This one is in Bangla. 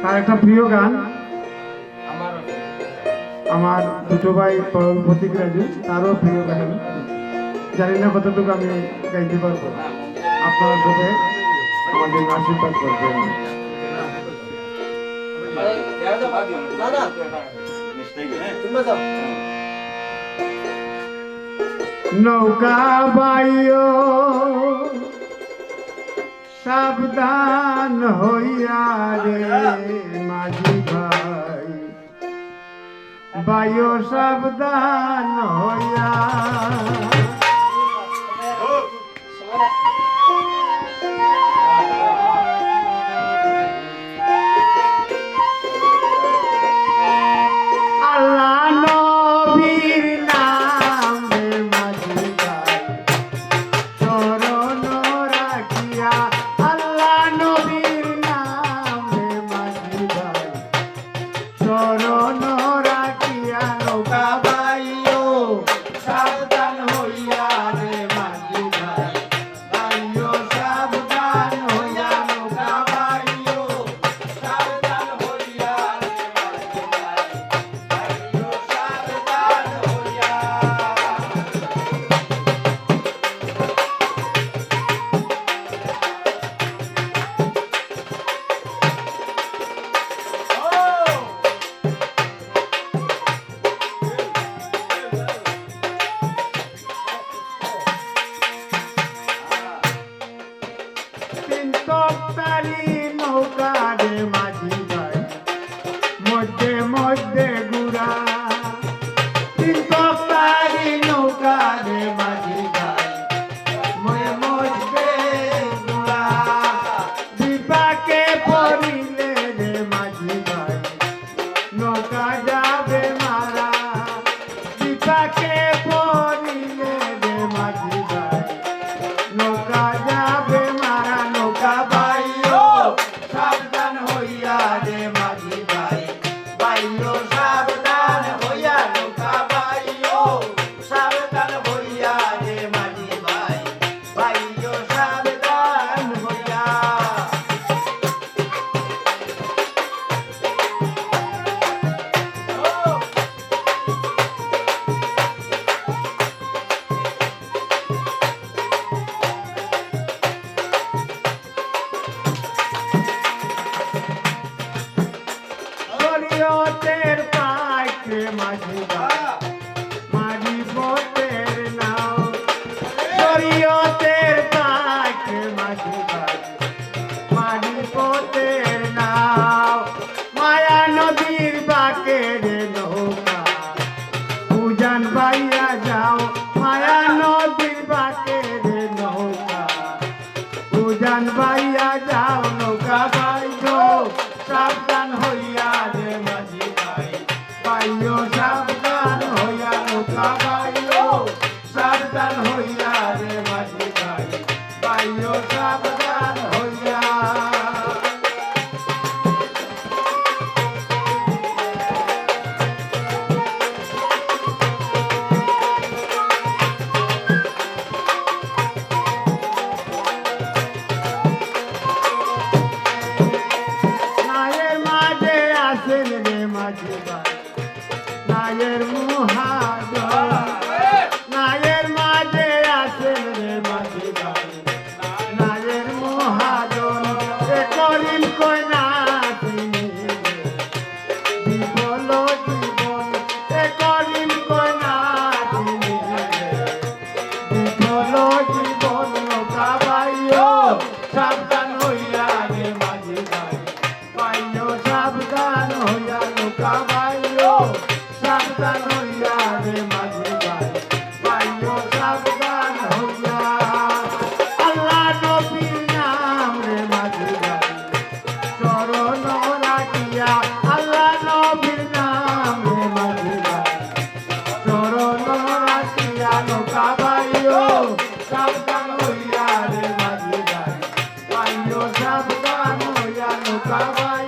তার একটা প্রিয় গান আমার দুটো ভাই প্রতীক রাজু, তারও প্রিয় গান। জানি না কতটুকু আমি গাইতে পারবো, আপনারা সবাই আমাদের আশীর্বাদ করবেন। নৌকা বাইও সাবধান হইয়া রে মাঝি ভাই, বাইও সাবধান হইয়া। আল্লাহ নবীর নাম রে মাঝি ভাই, চরণ রাখিয়া। আল্লাহ নবীর নাম রে মাঝি ভাই, চরণ রাখিয়া। নৌকা বাইও সাবধান হইয়া রে মাঝি ভাই, বাইও সাবধান হইয়া। নৌকা বাইও সাবধান হইয়া রে মাঝি ভাই, বাইও সাবধান হইয়া। তিন তক্তারি নৌকা রে মাঝি ভাই, মধ্যে মধ্যে গুড়া। তিন তক্তারি নৌকা রে মাঝি ভাই, মধ্যে মধ্যে গুড়া। বিপাকে পড়িলে রে মাঝি ভাই, নৌকা যাবে মারা। বিপাকে পড়িলে রে মাঝি ভাই, নৌকা যাবে মারা। নৌকা বাইও সাবধান হইয়া রে মাঝি ভাই, বাইও সাবধান হইয়া। নৌকা বাইও সাবধান হইয়া রে মাঝি ভাই, বাইও সাবধান হইয়া। শরীয়তের পাইকে মাঝি ভাই, মাঝি পথের নাও। শরীয়তের পাইকে মাঝি ভাই, মাঝি পথের নাও। মায়া নদীর বাঁকে রে নৌকা, উজান বাইয়া যাও। মায়া নদীর বাঁকে রে নৌকা, উজান বাইয়া যাও। নৌকা বাইও সাবধান হইয়া রে মাঝি ভাই, বাইও সাবধান হইয়া। নৌকা বাইও সাবধান হইয়া রে মাঝি ভাই, বাইও সাবধান হইয়া। নায়ের মাঝে আছেন রে মাঝি ভাই, নায়ের মুহাজন। নায়ের মাঝে আছেন রে মাঝি ভাই, নায়ের মুহাজন। এ করিম কই না তিনি বিফল জীবন, এ করিম কই না তিনি বিফল জীবন। নৌকা বাইও সাবধান হইয়া রে মাঝি ভাই, বাইও সাবধান হইয়া। নৌকা বাইও সাবধান হইয়া রে মাঝি ভাই, বাইও সাবধান হইয়া। আল্লাহ নবীর নাম রে মাঝি ভাই, চরণ রাখিয়া। আল্লাহ নবীর নাম রে মাঝি ভাই, চরণ রাখিয়া। নৌকা বাইও সাবধান হইয়া রে মাঝি ভাই, বাইও সাবধান হইয়া। নৌকা বাইও